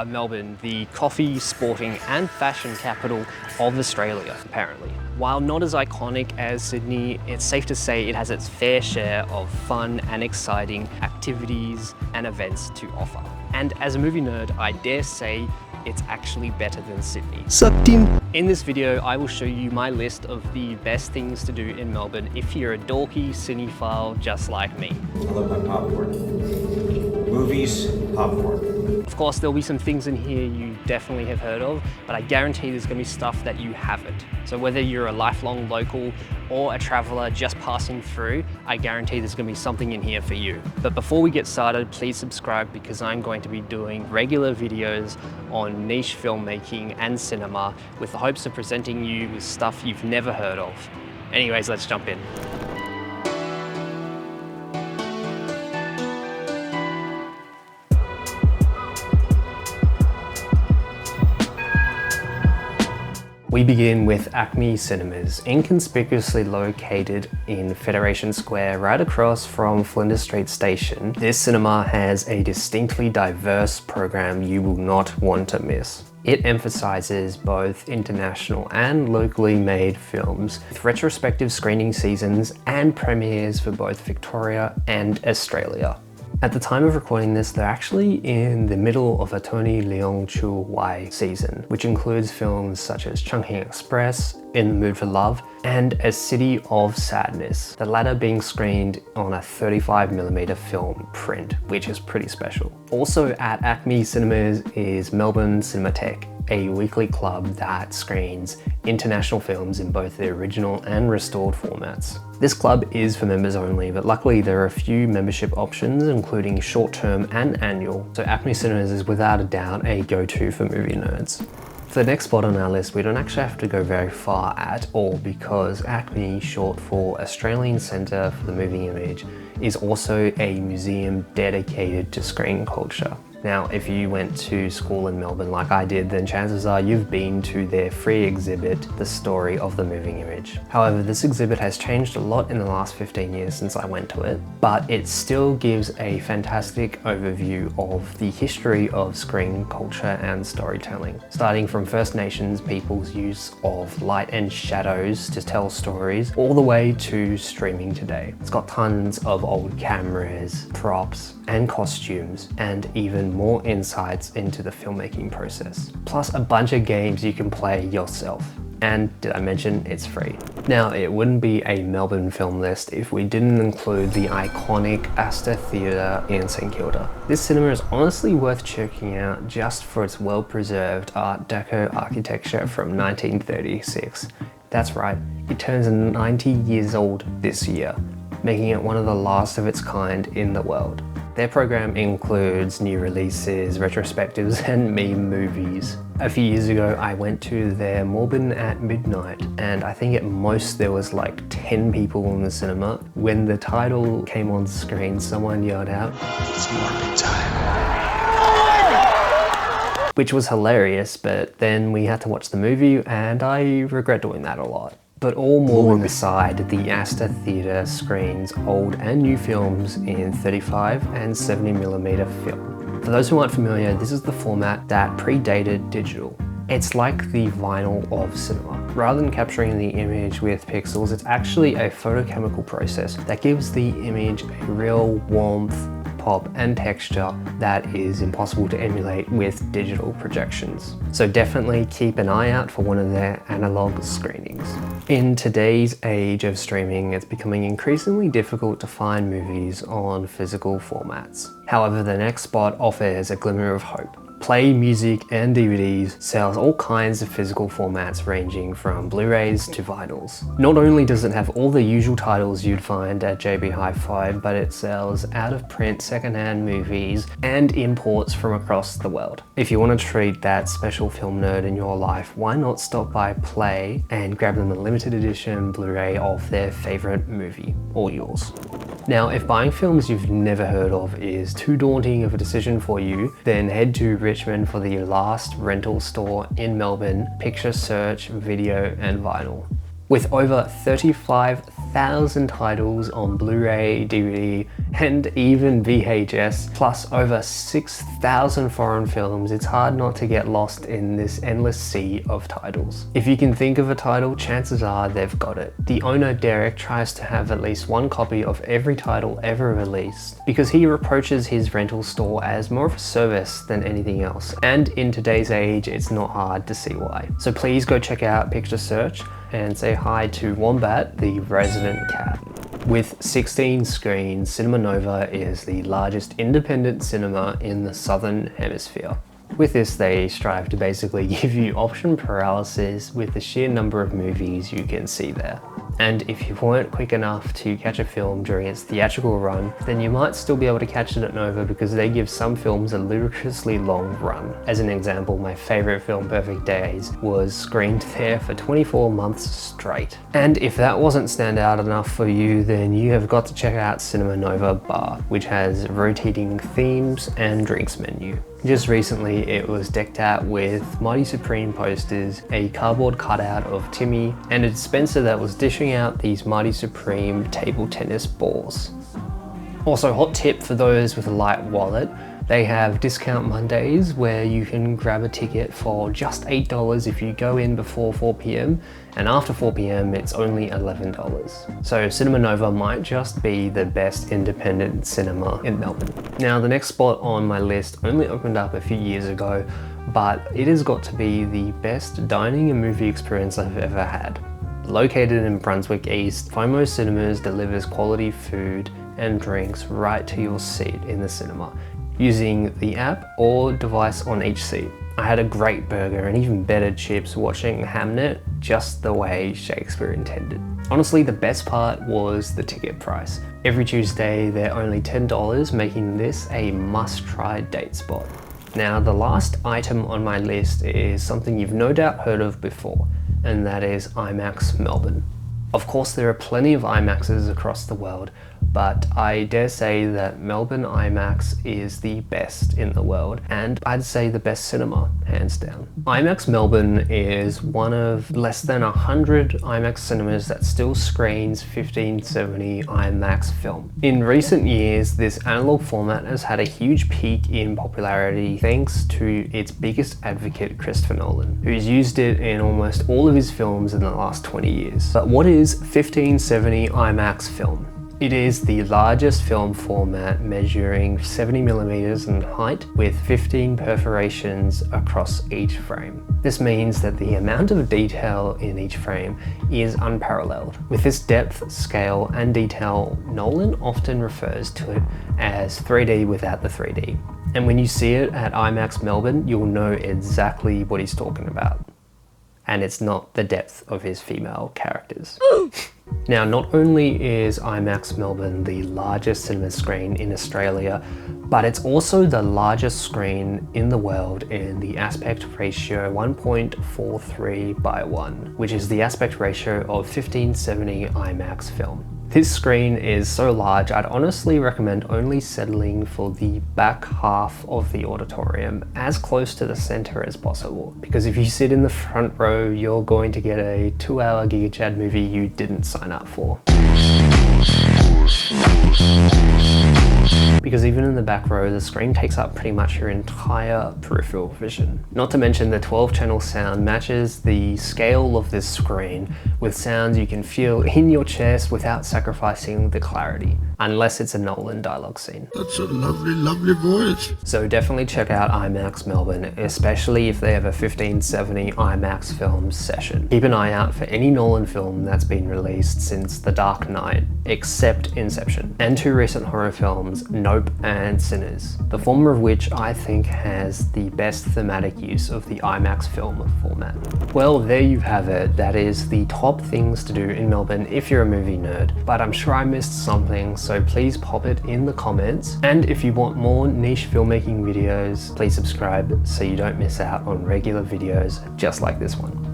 Melbourne, the coffee, sporting and fashion capital of Australia, apparently. While not as iconic as Sydney, it's safe to say it has its fair share of fun and exciting activities and events to offer. And as a movie nerd, I dare say it's actually better than Sydney. Sucked in. In this video, I will show you my list of the best things to do in Melbourne if you're a dorky cinephile just like me. I love my popcorn. Movies, popcorn. Of course, there'll be some things in here you definitely have heard of, but I guarantee there's gonna be stuff that you haven't. So whether you're a lifelong local or a traveler just passing through, I guarantee there's gonna be something in here for you. But before we get started, please subscribe because I'm going to be doing regular videos on niche filmmaking and cinema with the hopes of presenting you with stuff you've never heard of. Anyways, let's jump in. We begin with ACMI Cinemas, inconspicuously located in Federation Square right across from Flinders Street Station. This cinema has a distinctly diverse program you will not want to miss. It emphasizes both international and locally made films, with retrospective screening seasons and premieres for both Victoria and Australia. At the time of recording this, they're actually in the middle of a Tony Leung Chiu Wai season, which includes films such as Chungking Express, In the Mood for Love, and A City of Sadness, the latter being screened on a 35mm film print, which is pretty special. Also at ACMI Cinemas is Melbourne Cinematheque, a weekly club that screens international films in both the original and restored formats. This club is for members only, but luckily there are a few membership options, including short-term and annual, so ACMI Cinemas is without a doubt a go-to for movie nerds. For the next spot on our list, we don't actually have to go very far at all because ACMI, short for Australian Centre for the Moving Image, is also a museum dedicated to screen culture. Now, if you went to school in Melbourne like I did, then chances are you've been to their free exhibit, The Story of the Moving Image. However, this exhibit has changed a lot in the last 15 years since I went to it, but it still gives a fantastic overview of the history of screen culture and storytelling, starting from First Nations people's use of light and shadows to tell stories, all the way to streaming today. It's got tons of old cameras, props, and costumes, and even more insights into the filmmaking process. Plus a bunch of games you can play yourself. And did I mention it's free? Now, it wouldn't be a Melbourne film list if we didn't include the iconic Astor Theatre in St Kilda. This cinema is honestly worth checking out just for its well-preserved Art Deco architecture from 1936. That's right, it turns 90 years old this year, making it one of the last of its kind in the world. Their program includes new releases, retrospectives, and meme movies. A few years ago, I went to their Melbourne at Midnight, and I think at most there was like 10 people in the cinema. When the title came on screen, someone yelled out, "It's Morbid time!" Which was hilarious, but then we had to watch the movie, and I regret doing that a lot. But all morbid aside, the Astor Theatre screens old and new films in 35 and 70mm film. For those who aren't familiar, this is the format that predated digital. It's like the vinyl of cinema. Rather than capturing the image with pixels, it's actually a photochemical process that gives the image a real warmth, pop, and texture that is impossible to emulate with digital projections. So definitely keep an eye out for one of their analog screenings. In today's age of streaming, it's becoming increasingly difficult to find movies on physical formats. However, the next spot offers a glimmer of hope. Play Music and DVDs sells all kinds of physical formats ranging from Blu-rays to vinyls. Not only does it have all the usual titles you'd find at JB Hi-Fi, but it sells out-of-print secondhand movies and imports from across the world. If you want to treat that special film nerd in your life, why not stop by Play and grab them a limited edition Blu-ray of their favorite movie, or yours. Now, if buying films you've never heard of is too daunting of a decision for you, then head to Richmond for the last rental store in Melbourne, Picture Search, Video and Vinyl. With over 35 1,000 titles on Blu-ray, DVD, and even VHS, plus over 6,000 foreign films, it's hard not to get lost in this endless sea of titles. If you can think of a title, chances are they've got it. The owner, Derek, tries to have at least one copy of every title ever released because he approaches his rental store as more of a service than anything else. And in today's age, it's not hard to see why. So please go check out Picture Search and say hi to Wombat, the resident cat. With 16 screens, Cinema Nova is the largest independent cinema in the Southern Hemisphere. With this, they strive to basically give you option paralysis with the sheer number of movies you can see there. And if you weren't quick enough to catch a film during its theatrical run, then you might still be able to catch it at Nova because they give some films a ludicrously long run. As an example, my favourite film, Perfect Days, was screened there for 24 months straight. And if that wasn't stand out enough for you, then you have got to check out Cinema Nova Bar, which has rotating themes and drinks menu. Just recently, it was decked out with Mighty Supreme posters, a cardboard cutout of Timmy, and a dispenser that was dishing out these Mighty Supreme table tennis balls. Also, hot tip for those with a light wallet, they have Discount Mondays where you can grab a ticket for just $8 if you go in before 4 p.m, and after 4 p.m. it's only $11. So Cinema Nova might just be the best independent cinema in Melbourne. Now, the next spot on my list only opened up a few years ago, but it has got to be the best dining and movie experience I've ever had. Located in Brunswick East, FOMO Cinemas delivers quality food and drinks right to your seat in the cinema, using the app or device on each seat. I had a great burger and even better chips watching Hamnet just the way Shakespeare intended. Honestly, the best part was the ticket price. Every Tuesday, they're only $10, making this a must-try date spot. Now, the last item on my list is something you've no doubt heard of before, and that is IMAX Melbourne. Of course, there are plenty of IMAXs across the world, but I dare say that Melbourne IMAX is the best in the world, and I'd say the best cinema, hands down. IMAX Melbourne is one of less than 100 IMAX cinemas that still screens 1570 IMAX film. In recent years, this analog format has had a huge peak in popularity thanks to its biggest advocate, Christopher Nolan, who's used it in almost all of his films in the last 20 years. But what is 1570 IMAX film? It is the largest film format, measuring 70mm in height with 15 perforations across each frame. This means that the amount of detail in each frame is unparalleled. With this depth, scale, and detail, Nolan often refers to it as 3D without the 3D. And when you see it at IMAX Melbourne, you'll know exactly what he's talking about. And it's not the depth of his female characters. Now, not only is IMAX Melbourne the largest cinema screen in Australia, but it's also the largest screen in the world in the aspect ratio 1.43:1, which is the aspect ratio of 1570 IMAX film. This screen is so large, I'd honestly recommend only settling for the back half of the auditorium, as close to the center as possible. Because if you sit in the front row, you're going to get a 2-hour GigaChad movie you didn't sign up for. Because even in the back row, the screen takes up pretty much your entire peripheral vision. Not to mention the 12-channel sound matches the scale of this screen with sounds you can feel in your chest without sacrificing the clarity, unless it's a Nolan dialogue scene. That's a lovely, lovely voice. So definitely check out IMAX Melbourne, especially if they have a 1570 IMAX film session. Keep an eye out for any Nolan film that's been released since The Dark Knight, except Inception, and 2 recent horror films, Nope and Sinners, the former of which I think has the best thematic use of the IMAX film format. Well, there you have it. That is the top things to do in Melbourne if you're a movie nerd, but I'm sure I missed something, so please pop it in the comments. And if you want more niche filmmaking videos, please subscribe so you don't miss out on regular videos just like this one.